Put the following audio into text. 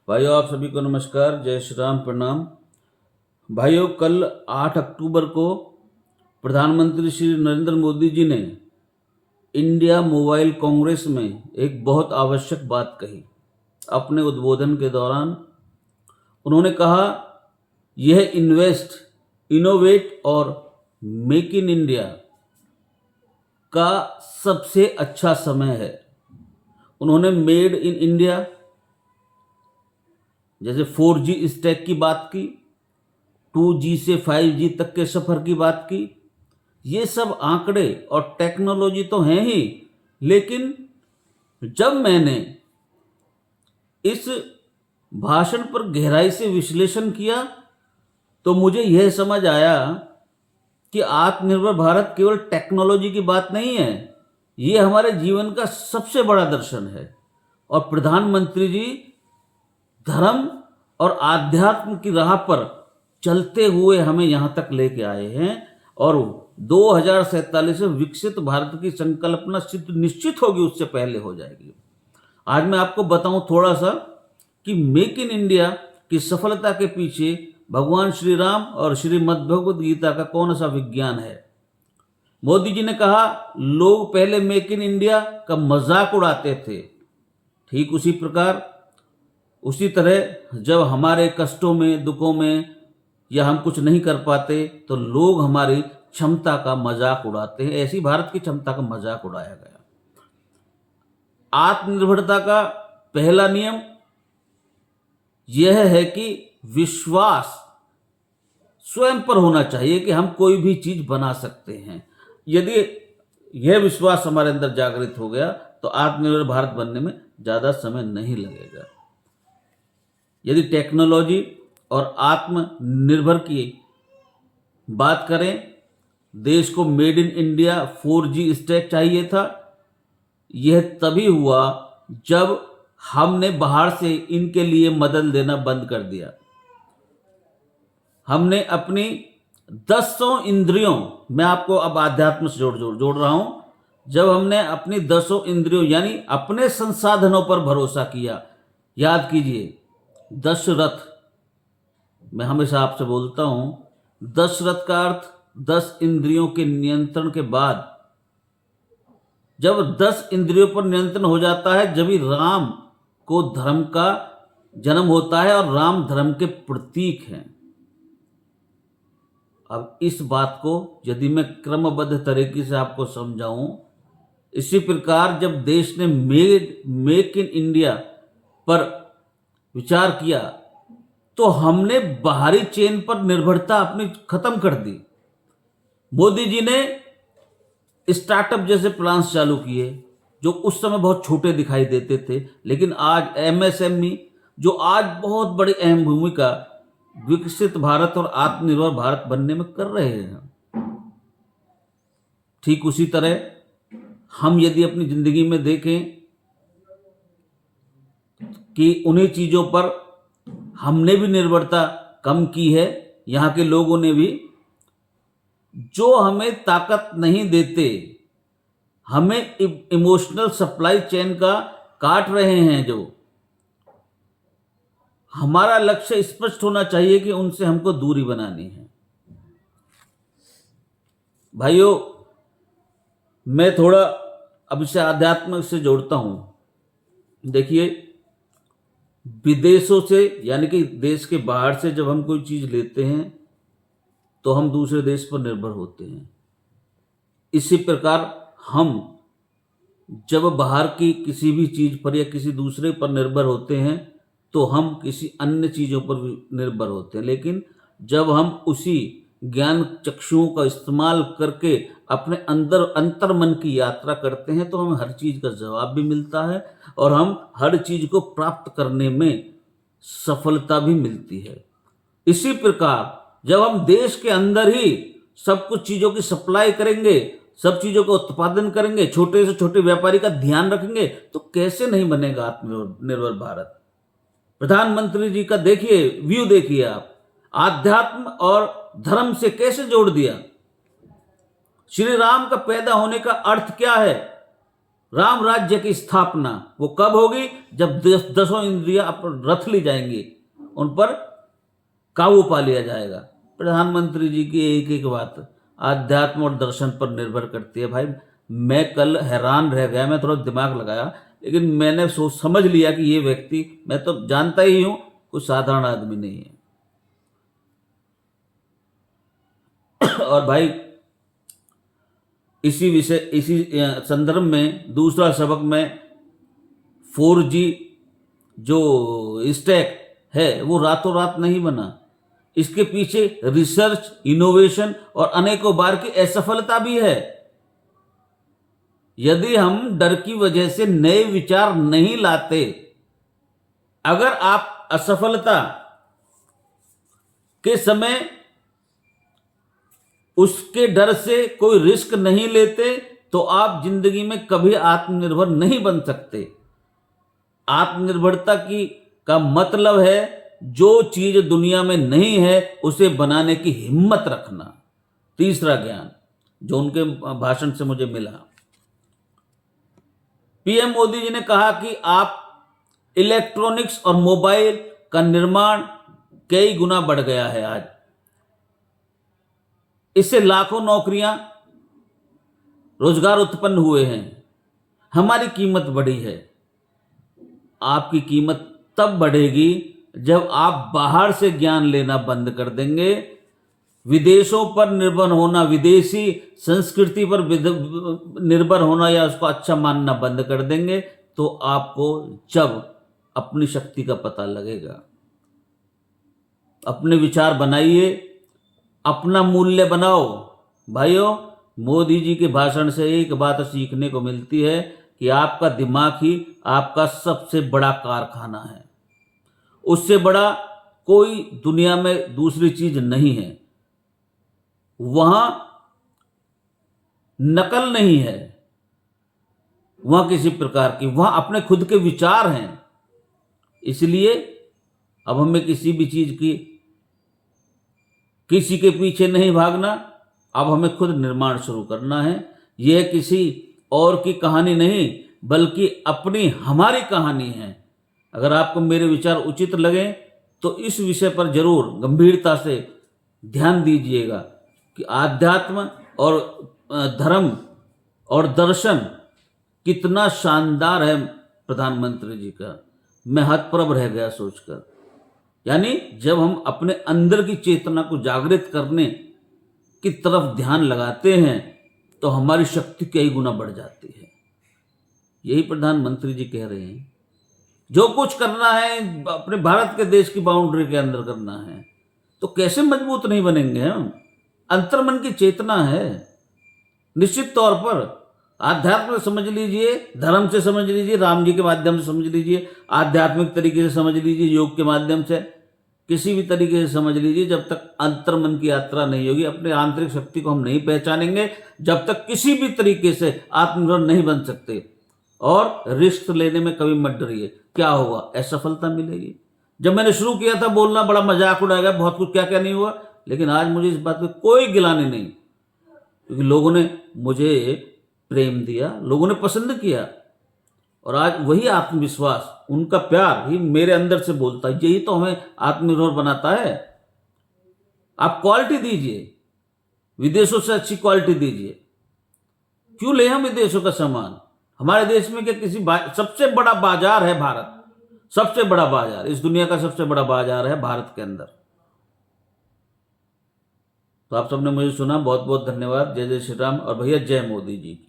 भाइयों, आप सभी को नमस्कार, जय श्री राम, प्रणाम। भाइयों, कल 8 अक्टूबर को प्रधानमंत्री श्री नरेंद्र मोदी जी ने इंडिया मोबाइल कांग्रेस में एक बहुत आवश्यक बात कही। अपने उद्बोधन के दौरान उन्होंने कहा, यह इन्वेस्ट, इनोवेट और मेक इन इंडिया का सबसे अच्छा समय है। उन्होंने मेड इन इंडिया, जैसे 4G स्टैक की बात की, 2G से 5G तक के सफ़र की बात की। ये सब आंकड़े और टेक्नोलॉजी तो हैं ही, लेकिन जब मैंने इस भाषण पर गहराई से विश्लेषण किया तो मुझे यह समझ आया कि आत्मनिर्भर भारत केवल टेक्नोलॉजी की बात नहीं है, ये हमारे जीवन का सबसे बड़ा दर्शन है। और प्रधानमंत्री जी धर्म और आध्यात्म की राह पर चलते हुए हमें यहाँ तक लेके आए हैं, और 2047 में विकसित भारत की संकल्पना सिद्ध निश्चित होगी, उससे पहले हो जाएगी। आज मैं आपको बताऊं थोड़ा सा कि मेक इन इंडिया की सफलता के पीछे भगवान श्री राम और श्रीमद् भगवद गीता का कौन सा विज्ञान है। मोदी जी ने कहा, लोग पहले मेक इन इंडिया का मजाक उड़ाते थे। ठीक उसी तरह जब हमारे कष्टों में, दुखों में या हम कुछ नहीं कर पाते तो लोग हमारी क्षमता का मजाक उड़ाते हैं। ऐसी भारत की क्षमता का मजाक उड़ाया गया। आत्मनिर्भरता का पहला नियम यह है कि विश्वास स्वयं पर होना चाहिए कि हम कोई भी चीज बना सकते हैं। यदि यह विश्वास हमारे अंदर जागृत हो गया तो आत्मनिर्भर भारत बनने में ज्यादा समय नहीं लगेगा। यदि टेक्नोलॉजी और आत्मनिर्भर की बात करें, देश को made in India 4G stack चाहिए था। यह तभी हुआ जब हमने बाहर से इनके लिए मदद देना बंद कर दिया। हमने अपनी 10 इंद्रियों, मैं आपको अब आध्यात्म से जोड़ रहा हूं, जब हमने अपनी 10 इंद्रियों यानी अपने संसाधनों पर भरोसा किया। याद कीजिए, दशरथ, मैं हमेशा आपसे बोलता हूं, दशरथ का अर्थ 10 इंद्रियों के नियंत्रण के बाद। जब 10 इंद्रियों पर नियंत्रण हो जाता है, जब ही राम को धर्म का जन्म होता है, और राम धर्म के प्रतीक हैं। अब इस बात को यदि मैं क्रमबद्ध तरीके से आपको समझाऊं, इसी प्रकार जब देश ने मेक इन इंडिया पर विचार किया तो हमने बाहरी चेन पर निर्भरता अपनी खत्म कर दी। मोदी जी ने स्टार्टअप जैसे प्लान्स चालू किए, जो उस समय बहुत छोटे दिखाई देते थे, लेकिन आज MSME, जो आज बहुत बड़ी अहम भूमिका विकसित भारत और आत्मनिर्भर भारत बनने में कर रहे हैं। ठीक उसी तरह हम यदि अपनी जिंदगी में देखें कि उन्हीं चीजों पर हमने भी निर्भरता कम की है, यहां के लोगों ने भी, जो हमें ताकत नहीं देते, हमें इमोशनल सप्लाई चेन का काट रहे हैं। जो हमारा लक्ष्य स्पष्ट होना चाहिए कि उनसे हमको दूरी बनानी है। भाइयों, मैं थोड़ा अब इसे आध्यात्म से जोड़ता हूं। देखिए, विदेशों से यानी कि देश के बाहर से जब हम कोई चीज लेते हैं तो हम दूसरे देश पर निर्भर होते हैं। इसी प्रकार हम जब बाहर की किसी भी चीज पर या किसी दूसरे पर निर्भर होते हैं तो हम किसी अन्य चीजों पर भी निर्भर होते हैं। लेकिन जब हम उसी ज्ञान चक्षुओं का इस्तेमाल करके अपने अंदर अंतर्मन की यात्रा करते हैं तो हमें हर चीज का जवाब भी मिलता है, और हम हर चीज को प्राप्त करने में सफलता भी मिलती है। इसी प्रकार जब हम देश के अंदर ही सब कुछ चीजों की सप्लाई करेंगे, सब चीजों का उत्पादन करेंगे, छोटे से छोटे व्यापारी का ध्यान रखेंगे, तो कैसे नहीं बनेगा आत्मनिर्भर भारत। प्रधानमंत्री जी का देखिए, व्यू देखिए आप, आध्यात्म और धर्म से कैसे जोड़ दिया। श्री राम का पैदा होने का अर्थ क्या है? राम राज्य की स्थापना वो कब होगी? जब दसों इंद्रियां रथ ली जाएंगी, उन पर काबू पा लिया जाएगा। प्रधानमंत्री जी की एक एक बात आध्यात्म और दर्शन पर निर्भर करती है। भाई मैं कल हैरान रह गया, मैं थोड़ा दिमाग लगाया, लेकिन मैंने सोच समझ लिया कि ये व्यक्ति, मैं तो जानता ही हूं, कोई साधारण आदमी नहीं है। और भाई इसी संदर्भ में दूसरा सबक में 4G जो स्टैक है वो रातों रात नहीं बना। इसके पीछे रिसर्च, इनोवेशन और अनेकों बार की असफलता भी है। यदि हम डर की वजह से नए विचार नहीं लाते, अगर आप असफलता के समय उसके डर से कोई रिस्क नहीं लेते, तो आप जिंदगी में कभी आत्मनिर्भर नहीं बन सकते। आत्मनिर्भरता का मतलब है जो चीज दुनिया में नहीं है उसे बनाने की हिम्मत रखना। तीसरा ज्ञान जो उनके भाषण से मुझे मिला, पीएम मोदी जी ने कहा कि आप इलेक्ट्रॉनिक्स और मोबाइल का निर्माण कई गुना बढ़ गया है आज। इससे लाखों नौकरियां, रोजगार उत्पन्न हुए हैं। हमारी कीमत बढ़ी है। आपकी कीमत तब बढ़ेगी जब आप बाहर से ज्ञान लेना बंद कर देंगे, विदेशों पर निर्भर होना, विदेशी संस्कृति पर निर्भर होना या उसको अच्छा मानना बंद कर देंगे, तो आपको जब अपनी शक्ति का पता लगेगा। अपने विचार बनाइए, अपना मूल्य बनाओ। भाइयों, मोदी जी के भाषण से एक बात सीखने को मिलती है कि आपका दिमाग ही आपका सबसे बड़ा कारखाना है। उससे बड़ा कोई दुनिया में दूसरी चीज नहीं है। वहां नकल नहीं है, वहां किसी प्रकार की, वहां अपने खुद के विचार हैं। इसलिए अब हमें किसी भी चीज की, किसी के पीछे नहीं भागना, अब हमें खुद निर्माण शुरू करना है। यह किसी और की कहानी नहीं, बल्कि अपनी, हमारी कहानी है। अगर आपको मेरे विचार उचित लगे तो इस विषय पर जरूर गंभीरता से ध्यान दीजिएगा कि आध्यात्म और धर्म और दर्शन कितना शानदार है प्रधानमंत्री जी का। मैं हतप्रभ रह गया सोचकर। यानी जब हम अपने अंदर की चेतना को जागृत करने की तरफ ध्यान लगाते हैं तो हमारी शक्ति कई गुना बढ़ जाती है। यही प्रधानमंत्री जी कह रहे हैं। जो कुछ करना है अपने भारत के देश की बाउंड्री के अंदर करना है, तो कैसे मजबूत नहीं बनेंगे हम? अंतर्मन की चेतना है। निश्चित तौर पर आध्यात्म से समझ लीजिए, धर्म से समझ लीजिए, राम जी के माध्यम से समझ लीजिए, आध्यात्मिक तरीके से समझ लीजिए, योग के माध्यम से, किसी भी तरीके से समझ लीजिए। जब तक अंतर्मन की यात्रा नहीं होगी, अपने आंतरिक शक्ति को हम नहीं पहचानेंगे, जब तक किसी भी तरीके से आत्मनिर्भर नहीं बन सकते। और रिस्क लेने में कभी मत डरिए। क्या होगा? असफलता मिलेगी। जब मैंने शुरू किया था बोलना, बड़ा मजाक उड़ाया गया, बहुत कुछ क्या क्या नहीं हुआ, लेकिन आज मुझे इस बात पे कोई गिलानी नहीं, क्योंकि लोगों ने मुझे प्रेम दिया, लोगों ने पसंद किया, और आज वही आत्मविश्वास, उनका प्यार ही मेरे अंदर से बोलता है। यही तो हमें आत्मनिर्भर बनाता है। आप क्वालिटी दीजिए, विदेशों से अच्छी क्वालिटी दीजिए। क्यों ले हम विदेशों का सामान? हमारे देश में क्या किसी सबसे बड़ा बाजार है भारत, सबसे बड़ा बाजार, इस दुनिया का सबसे बड़ा बाजार है भारत के अंदर। तो आप सबने मुझे सुना, बहुत बहुत धन्यवाद। जय जय श्री राम। और भैया जय मोदी जी की।